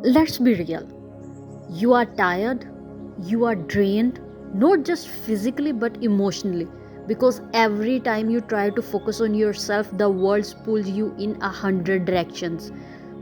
Let's be real. You are tired, you are drained, not just physically but emotionally. Because every time you try to focus on yourself, the world pulls you in 100 directions.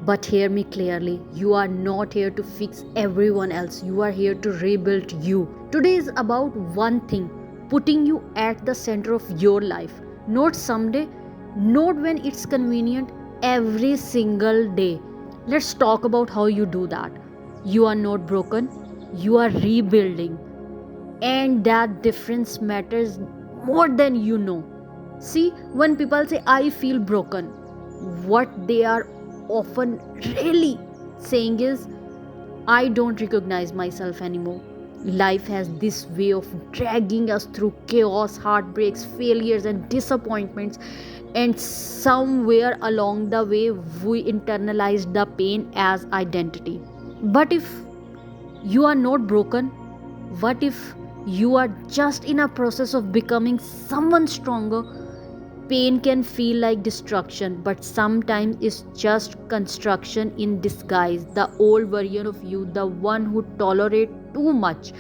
But hear me clearly, you are not here to fix everyone else, you are here to rebuild you. Today is about one thing, putting you at the center of your life. Not someday, not when it's convenient, every single day. Let's talk about how you do that. You are not broken, you are rebuilding. And that difference matters more than you know. See, when people say, I feel broken, what they are often really saying is, I don't recognize myself anymore. Life has this way of dragging us through chaos, heartbreaks, failures, and disappointments. And somewhere along the way, we internalize the pain as identity. But if you are not broken, what if you are just in a process of becoming someone stronger? Pain can feel like destruction, but sometimes it's just construction in disguise. The old version of you, the one who tolerated too much,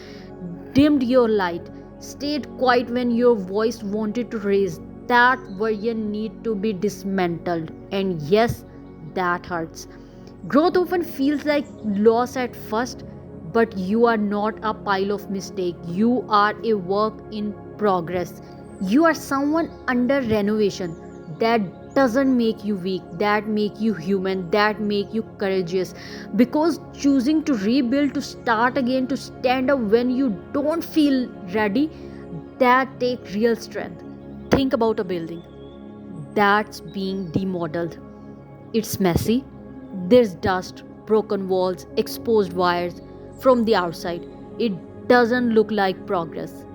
dimmed your light, stayed quiet when your voice wanted to raise, that version need to be dismantled. And yes, that hurts. Growth often feels like loss at first, but you are not a pile of mistake. You are a work in progress. You are someone under renovation. That doesn't make you weak, that make you human, that make you courageous. Because choosing to rebuild, to start again, to stand up when you don't feel ready, that take real strength. Think about a building that's being demodeled. It's messy. There's dust, broken walls, exposed wires. From the outside, it doesn't look like progress.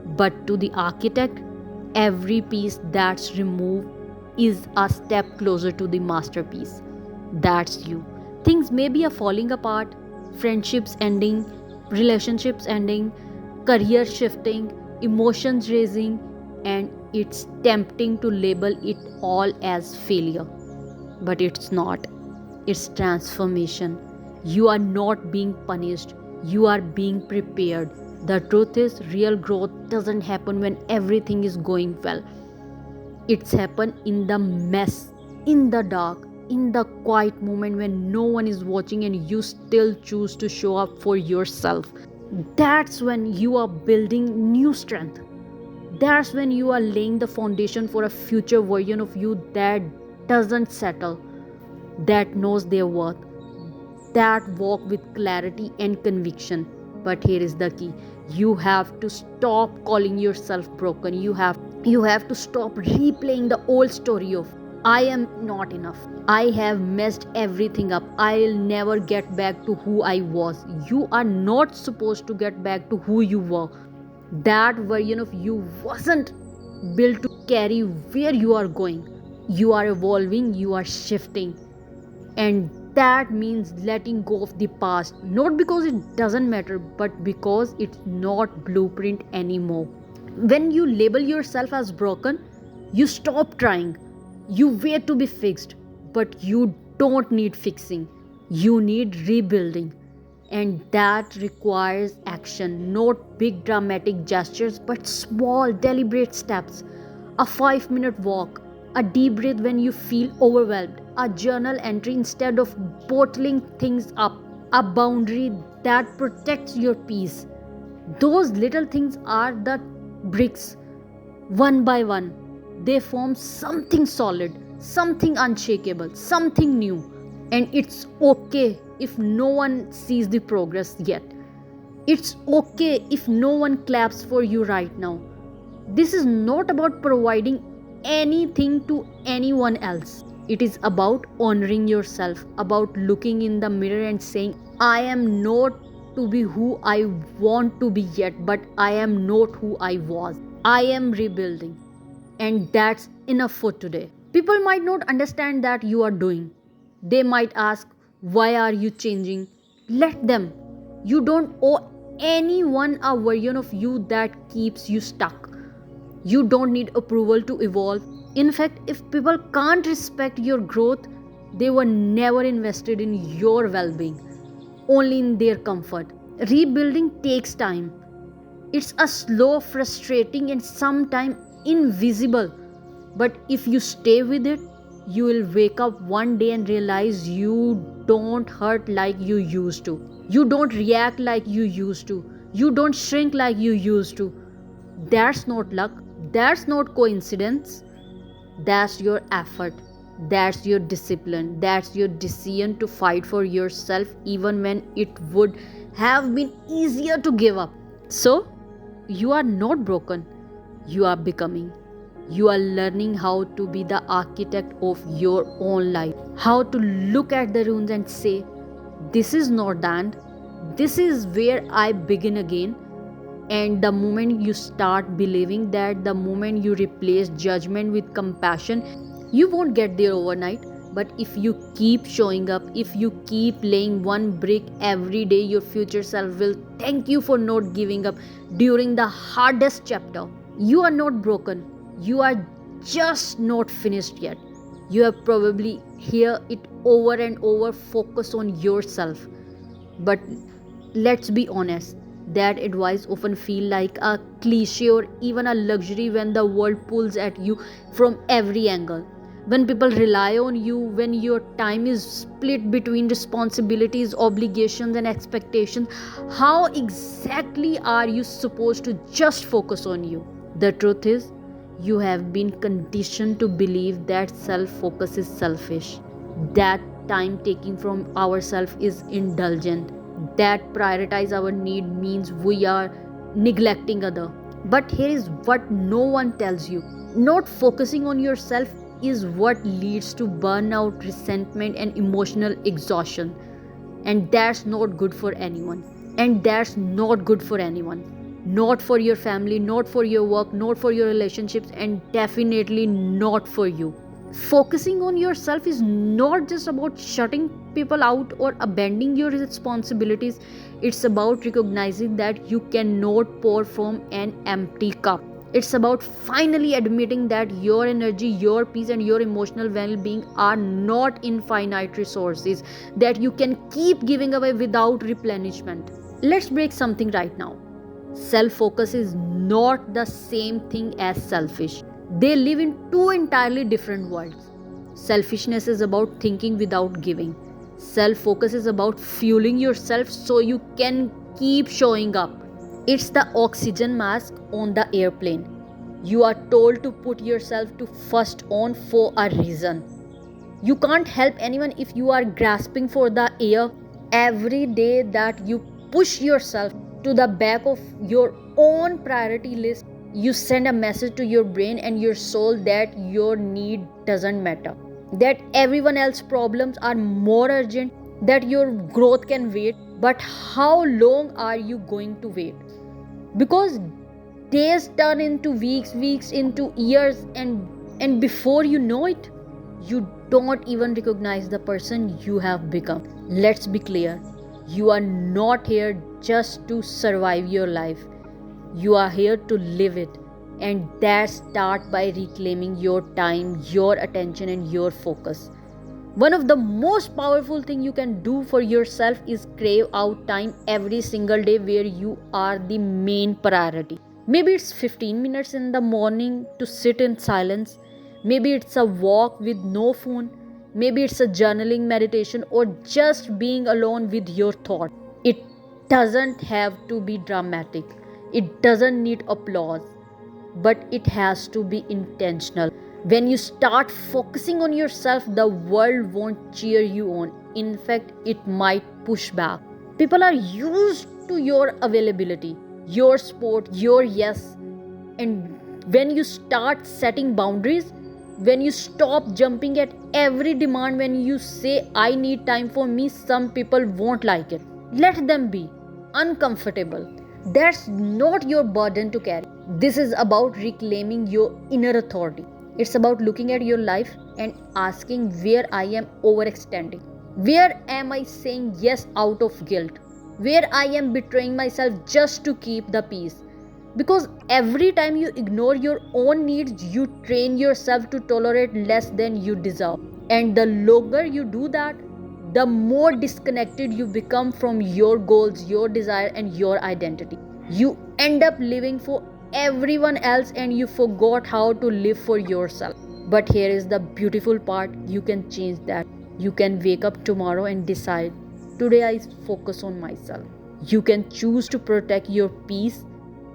But to the architect, every piece that's removed is a step closer to the masterpiece. That's you. Things may be falling apart, friendships ending, relationships ending, career shifting, emotions raising, and it's tempting to label it all as failure. But it's not. It's transformation. You are not being punished, you are being prepared. The truth is, real growth doesn't happen when everything is going well. It's happen in the mess, in the dark, in the quiet moment when no one is watching and you still choose to show up for yourself. That's when you are building new strength. That's when you are laying the foundation for a future version of you that doesn't settle, that knows their worth, that walk with clarity and conviction. But here is the key. You have to stop calling yourself broken. You have to stop replaying the old story of, I am not enough, I have messed everything up, I'll never get back to who I was. You are not supposed to get back to who you were. That version of you wasn't built to carry where you are going. You are evolving, you are shifting. And that means letting go of the past, not because it doesn't matter, but because it's not blueprint anymore. When you label yourself as broken, you stop trying. You wait to be fixed, but you don't need fixing. You need rebuilding. And that requires action, not big dramatic gestures, but small, deliberate steps. A 5-minute walk, a deep breath when you feel overwhelmed, a journal entry instead of bottling things up, a boundary that protects your peace. Those little things are the bricks. One by one, they form something solid, something unshakable, something new. And it's okay if no one sees the progress yet. It's okay if no one claps for you right now. This is not about providing anything to anyone else. It is about honoring yourself, about looking in the mirror and saying, I am not to be who I want to be yet, but I am not who I was. I am rebuilding. And that's enough for today. People might not understand that you are doing. They might ask, why are you changing? Let them. You don't owe anyone a version of you that keeps you stuck. You don't need approval to evolve. In fact, if people can't respect your growth, they were never invested in your well being. only in their comfort. Rebuilding takes time. It's a slow, frustrating, and sometimes invisible. But if you stay with it, you will wake up one day and realize you don't hurt like you used to. You don't react like you used to. You don't shrink like you used to. That's not luck. That's not coincidence. That's your effort. That's your discipline. That's your decision to fight for yourself even when it would have been easier to give up. So, you are not broken. You are becoming. You are learning how to be the architect of your own life. How to look at the ruins and say, this is not the end. This is where I begin again. And the moment you start believing that, the moment you replace judgment with compassion, you won't get there overnight. But if you keep showing up, if you keep laying one brick every day, your future self will thank you for not giving up during the hardest chapter. You are not broken. You are just not finished yet. You have probably hear it over and over, focus on yourself. But let's be honest, that advice often feel like a cliche or even a luxury when the world pulls at you from every angle. When people rely on you, when your time is split between responsibilities, obligations, and expectations, how exactly are you supposed to just focus on you? The truth is, you have been conditioned to believe that self focus is selfish, that time taking from ourselves is indulgent, that prioritize our need means we are neglecting other. But here is what no one tells you: not focusing on yourself is what leads to burnout, resentment, and emotional exhaustion. And that's not good for anyone. And that's not good for anyone. Not for your family, not for your work, not for your relationships, and definitely not for you. Focusing on yourself is not just about shutting people out or abandoning your responsibilities. It's about recognizing that you cannot pour from an empty cup. It's about finally admitting that your energy, your peace, and your emotional well being are not infinite resources that you can keep giving away without replenishment. Let's break something right now. Self focus is not the same thing as selfish. They live in two entirely different worlds. Selfishness is about thinking without giving. Self focus is about fueling yourself so you can keep showing up. It's the oxygen mask on the airplane. You are told to put yourself to first on for a reason. You can't help anyone if you are grasping for the air. Every day that you push yourself to the back of your own priority list, you send a message to your brain and your soul that your need doesn't matter, that everyone else's problems are more urgent, that your growth can wait. But how long are you going to wait? Because days turn into weeks, weeks into years, and before you know it, you don't even recognize the person you have become. Let's be clear, you are not here just to survive your life. You are here to live it. And that starts by reclaiming your time, your attention, and your focus. One of the most powerful things you can do for yourself is crave out time every single day where you are the main priority. Maybe it's 15 minutes in the morning to sit in silence. Maybe it's a walk with no phone. Maybe it's a journaling meditation or just being alone with your thoughts. It doesn't have to be dramatic. It doesn't need applause, but it has to be intentional. When you start focusing on yourself, the world won't cheer you on. In fact, it might push back. People are used to your availability, your support, your yes. And when you start setting boundaries, when you stop jumping at every demand, when you say, I need time for me, some people won't like it. Let them be uncomfortable. That's not your burden to carry. This is about reclaiming your inner authority. It's about looking at your life and asking where I am overextending. Where am I saying yes out of guilt? Where I am betraying myself just to keep the peace? Because every time you ignore your own needs, you train yourself to tolerate less than you deserve. And the longer you do that, the more disconnected you become from your goals, your desire, and your identity. You end up living for everyone else and you forgot how to live for yourself. But here is the beautiful part, you can change that. You can wake up tomorrow and decide, today I focus on myself. You can choose to protect your peace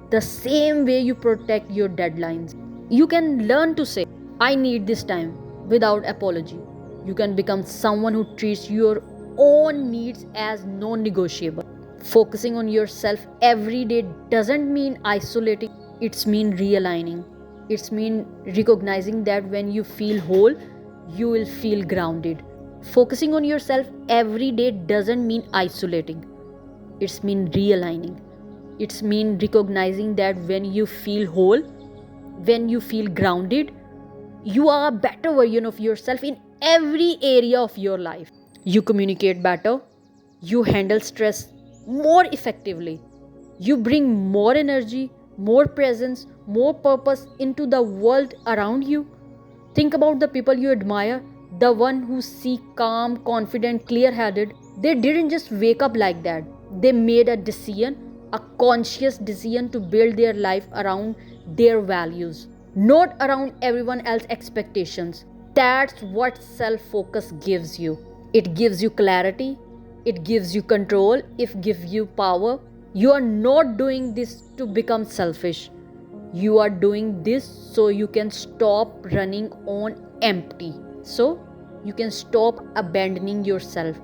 the same way you protect your deadlines. You can learn to say, I need this time without apology. You can become someone who treats your own needs as non negotiable. Focusing on yourself every day doesn't mean isolating, it's mean realigning. It's mean recognizing that when you feel whole, you will feel grounded. Focusing on yourself every day doesn't mean isolating, it's mean realigning. It's mean recognizing that when you feel whole, when you feel grounded, you are a better version of yourself in every area of your life. You communicate better, you handle stress more effectively, you bring more energy, more presence, more purpose into the world around you. Think about the people you admire, the one who seek calm, confident, clear headed. They didn't just wake up like that. They made a decision, a conscious decision to build their life around their values, not around everyone else's expectations. That's what self focus gives you. It gives you clarity, it gives you control, it gives you power. You are not doing this to become selfish. You are doing this so you can stop running on empty. So you can stop abandoning yourself.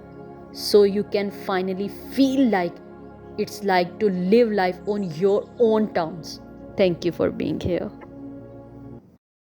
So you can finally feel like it's like to live life on your own terms. Thank you for being here.